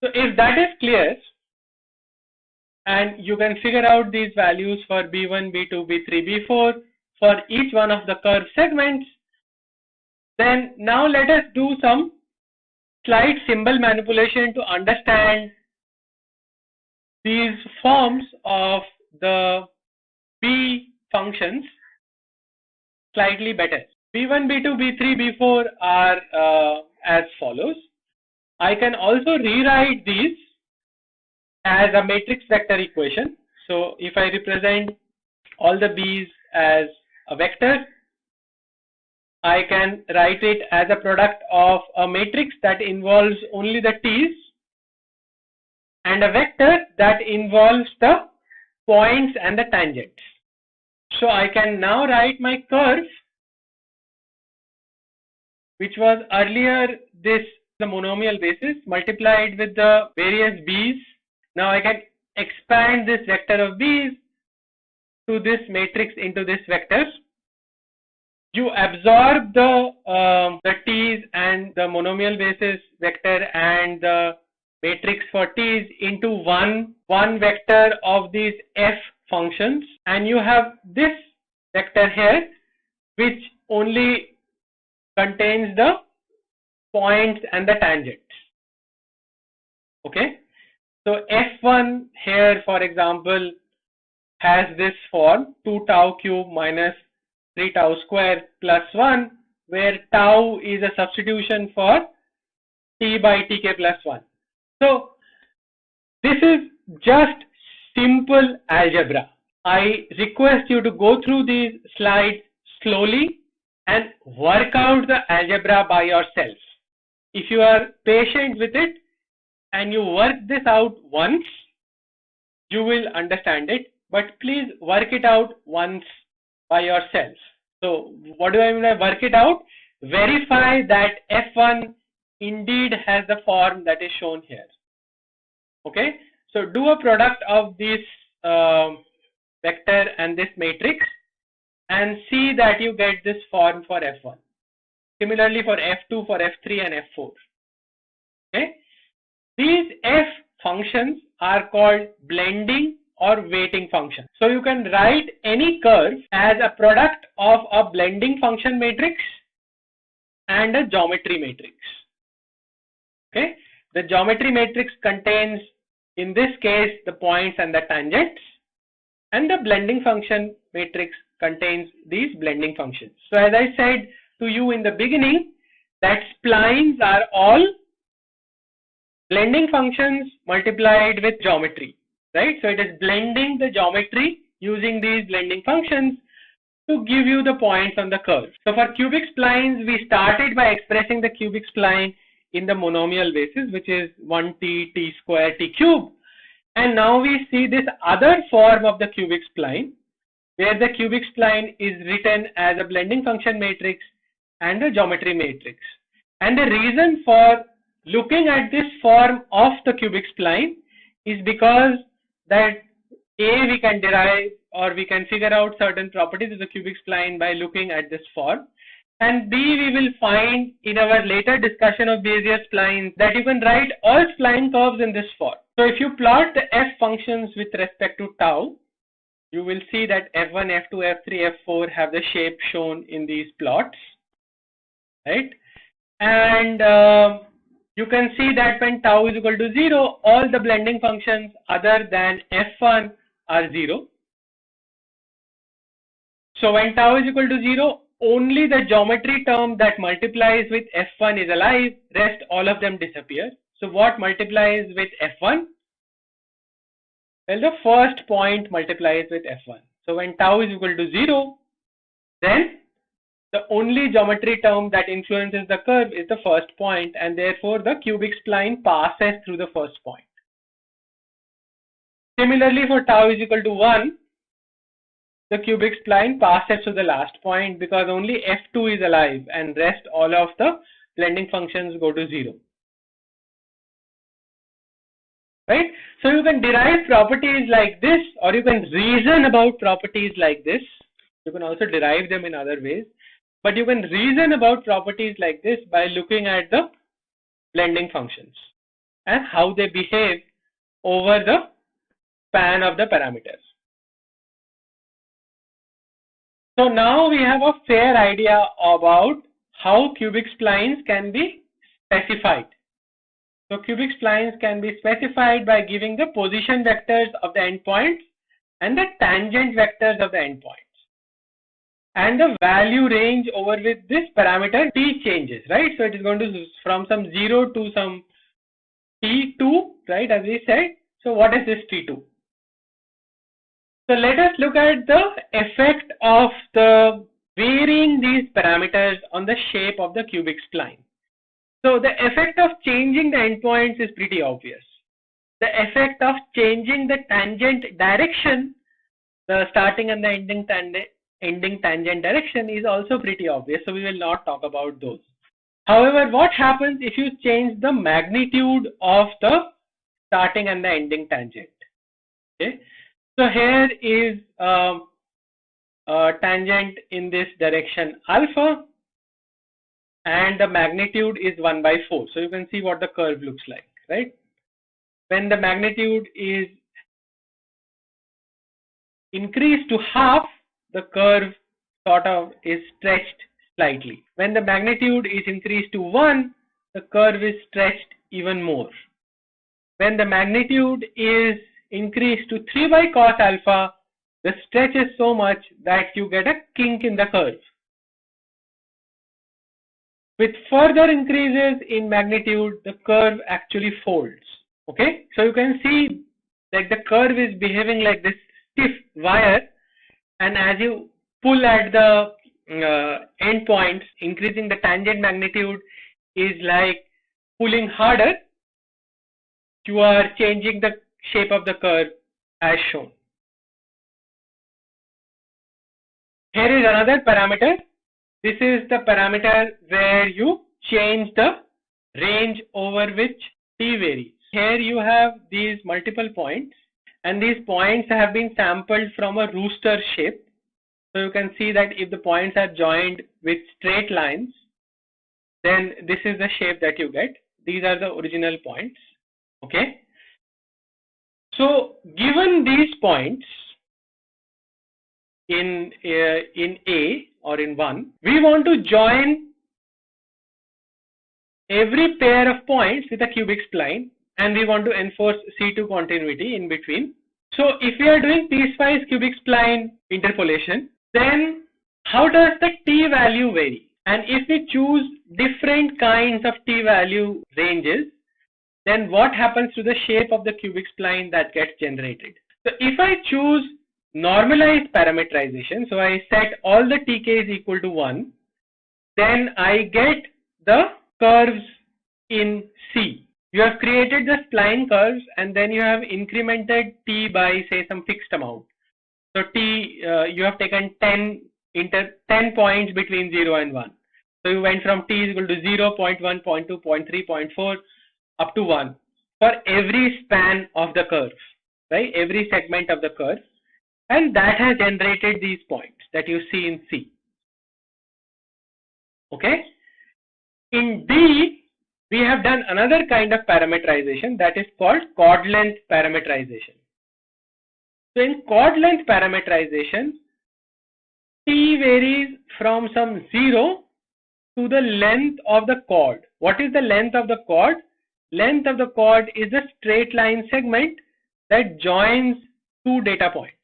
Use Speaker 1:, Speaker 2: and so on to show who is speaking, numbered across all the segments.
Speaker 1: So if that is clear, and you can figure out these values for B1, B2, B3, B4 for each one of the curve segments, then now let us do some slight symbol manipulation to understand these forms of the B functions slightly better. B1, B2, B3, B4 are as follows. I can also rewrite these as a matrix vector equation. So if I represent all the B's as a vector, I can write it as a product of a matrix that involves only the T's and a vector that involves the points and the tangents. So I can now write my curve, which was earlier this the monomial basis multiplied with the various B's. Now I can expand this vector of B's to this matrix into this vector. You absorb the T's and the monomial basis vector and the matrix for T's into one vector of these F functions, and you have this vector here which only contains the points and the tangents. Okay, so F1 here, for example, has this form 2 tau cube minus 3 tau square plus 1, where tau is a substitution for T by Tk plus 1. So this is just simple algebra. I request you to go through these slides slowly and work out the algebra by yourself. If you are patient with it and you work this out once, you will understand it, but please work it out once by yourself. So what do I mean by work it out? Verify that F1 indeed has the form that is shown here. Okay, so do a product of this vector and this matrix and see that you get this form for F1. Similarly for F2, for F3 and F4. Okay, these F functions are called blending or weighting functions. So you can write any curve as a product of a blending function matrix and a geometry matrix. Okay, the geometry matrix contains, in this case, the points and the tangents, and the blending function matrix contains these blending functions. So as I said to you in the beginning, that splines are all blending functions multiplied with geometry, right? So it is blending the geometry using these blending functions to give you the points on the curve. So for cubic splines, we started by expressing the cubic spline in the monomial basis, which is 1t, t square, t cube. And now we see this other form of the cubic spline, where the cubic spline is written as a blending function matrix and a geometry matrix. And the reason for looking at this form of the cubic spline is because that A, we can derive or we can figure out certain properties of the cubic spline by looking at this form, and B, we will find in our later discussion of Bezier splines that you can write all spline curves in this form. So if you plot the F functions with respect to tau, you will see that F1, F2, F3, F4 have the shape shown in these plots, right? And you can see that when tau is equal to 0, all the blending functions other than F1 are 0. So when tau is equal to 0, only the geometry term that multiplies with F1 is alive, rest all of them disappear. So what multiplies with F1? Well, the first point multiplies with F1. So when tau is equal to 0, then the only geometry term that influences the curve is the first point, and therefore the cubic spline passes through the first point. Similarly, for tau is equal to 1, the cubic spline passes to the last point because only F2 is alive and rest all of the blending functions go to 0. Right? So you can derive properties like this, or you can reason about properties like this. You can also derive them in other ways, but you can reason about properties like this by looking at the blending functions. and how they behave over the span of the parameters. So now we have a fair idea about how cubic splines can be specified. So cubic splines can be specified by giving the position vectors of the endpoints and the tangent vectors of the endpoints. And the value range over which this parameter t changes, right? So it is going to from some 0 to some t2, right, as we said. So what is this t2? So let us look at the effect of the varying these parameters on the shape of the cubic spline. So the effect of changing the endpoints is pretty obvious. The effect of changing the tangent direction, the starting and the ending tangent direction, is also pretty obvious. So we will not talk about those. However, what happens if you change the magnitude of the starting and the ending tangent? Okay. So here is a tangent in this direction alpha, and the magnitude is 1/4. So you can see what the curve looks like, right? When the magnitude is increased to half, the curve sort of is stretched slightly. When the magnitude is increased to 1, the curve is stretched even more. When the magnitude is increased to 3/cos alpha, the stretch is so much that you get a kink in the curve. With further increases in magnitude, the curve actually folds. Okay, so you can see that the curve is behaving like this stiff wire, and as you pull at the endpoints, increasing the tangent magnitude is like pulling harder. You are changing the shape of the curve as shown. Here is another parameter. This is the parameter where you change the range over which t varies. Here you have these multiple points, and these points have been sampled from a rooster shape. So you can see that if the points are joined with straight lines, then this is the shape that you get. These are the original points. Okay. So given these points in A or in 1, we want to join every pair of points with a cubic spline, and we want to enforce C2 continuity in between. So if we are doing piecewise cubic spline interpolation, then how does the t value vary? And if we choose different kinds of t value ranges, then what happens to the shape of the cubic spline that gets generated? So if I choose normalized parameterization, so I set all the tk is equal to 1, then I get the curves in C. You have created the spline curves, and then you have incremented t by say some fixed amount. So t, you have taken 10 points between 0 and 1. So you went from t is equal to 0, 0.1, 0.2, 0.3, 0.4 up to 1 for every span of the curve, right? Every segment of the curve, and that has generated these points that you see in C. Okay. In D, we have done another kind of parameterization that is called chord length parameterization. So in chord length parameterization, t varies from some 0 to the length of the chord. What is the length of the chord? Length of the chord is the straight line segment that joins two data points.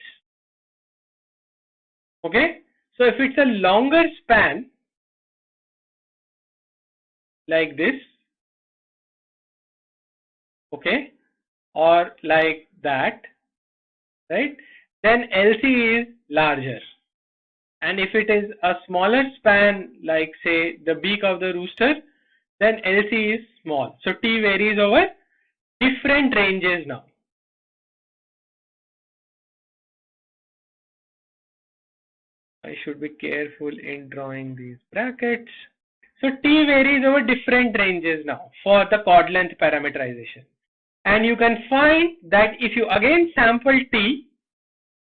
Speaker 1: Okay, so if it's a longer span like this, okay, or like that, right, then LC is larger. And if it is a smaller span, like say the beak of the rooster, then LC is small. So T varies over different ranges now. I should be careful in drawing these brackets. So T varies over different ranges now for the chord length parameterization. And you can find that if you again sample T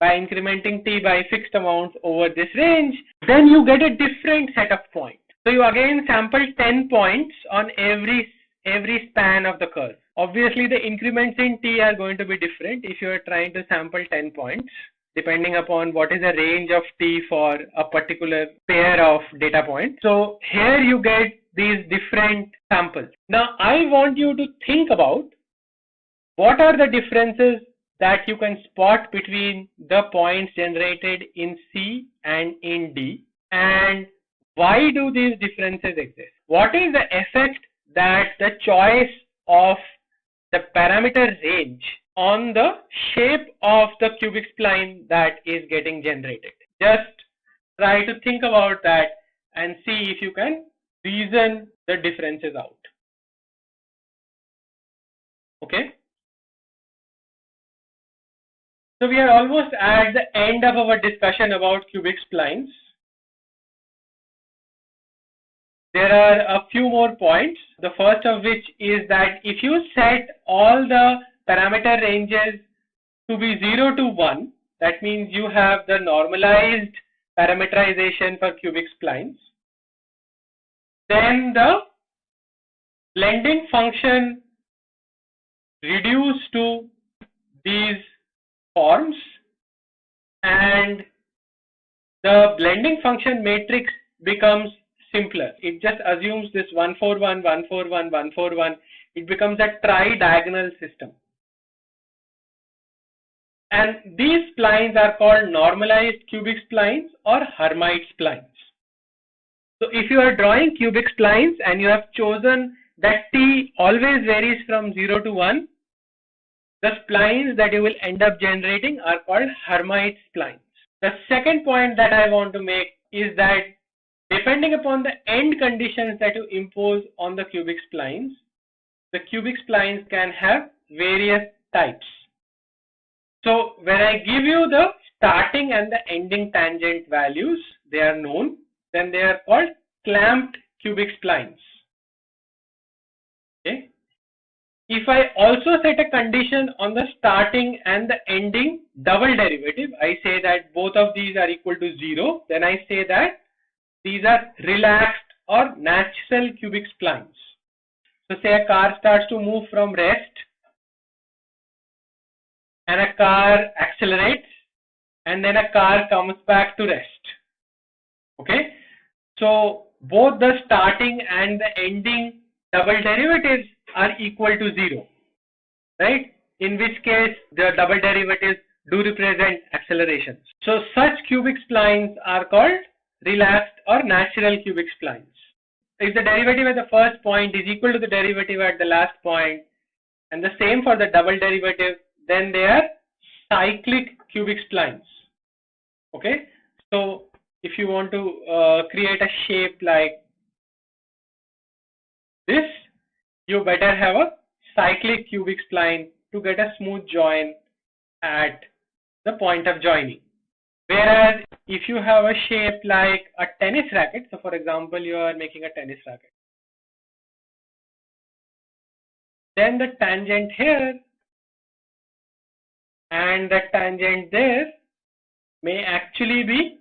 Speaker 1: by incrementing T by fixed amounts over this range, then you get a different set of points. So you again sample 10 points on every every span of the curve. Obviously, the increments in t are going to be different if you are trying to sample 10 points, depending upon what is the range of t for a particular pair of data points. So here you get these different samples. Now I want you to think about what are the differences that you can spot between the points generated in C and in D, and why do these differences exist? What is the effect that the choice of the parameter range on the shape of the cubic spline that is getting generated? Just try to think about that and see if you can reason the differences out. Okay. So we are almost at the end of our discussion about cubic splines. There are a few more points. The first of which is that if you set all the parameter ranges to be 0 to 1, that means you have the normalized parameterization for cubic splines, then the blending function reduced to these forms, and the blending function matrix becomes simpler. It just assumes this 141, 141, 141. It becomes a tri-diagonal system. And these splines are called normalized cubic splines or Hermite splines. So if you are drawing cubic splines and you have chosen that t always varies from 0 to 1, the splines that you will end up generating are called Hermite splines. The second point that I want to make is that depending upon the end conditions that you impose on the cubic splines can have various types. So when I give you the starting and the ending tangent values, they are known, then they are called clamped cubic splines. Okay. If I also set a condition on the starting and the ending double derivative, I say that both of these are equal to 0, then I say that these are relaxed or natural cubic splines. So say a car starts to move from rest and a car accelerates and then a car comes back to rest. Okay. So both the starting and the ending double derivatives are equal to 0, right? In which case the double derivatives do represent accelerations. So such cubic splines are called relaxed or natural cubic splines. If the derivative at the first point is equal to the derivative at the last point, and the same for the double derivative, then they are cyclic cubic splines. Okay. So if you want to create a shape like this, you better have a cyclic cubic spline to get a smooth join at the point of joining. Whereas if you have a shape like a tennis racket, so for example you are making a tennis racket, then the tangent here and the tangent there may actually be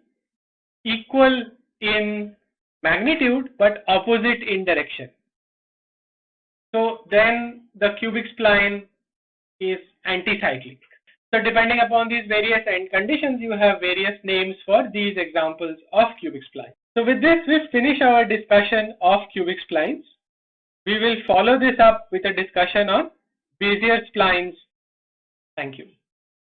Speaker 1: equal in magnitude but opposite in direction. So then the cubic spline is anticyclic. So depending upon these various end conditions, you have various names for these examples of cubic splines. So with this, we finish our discussion of cubic splines. We will follow this up with a discussion on Bezier splines. Thank you.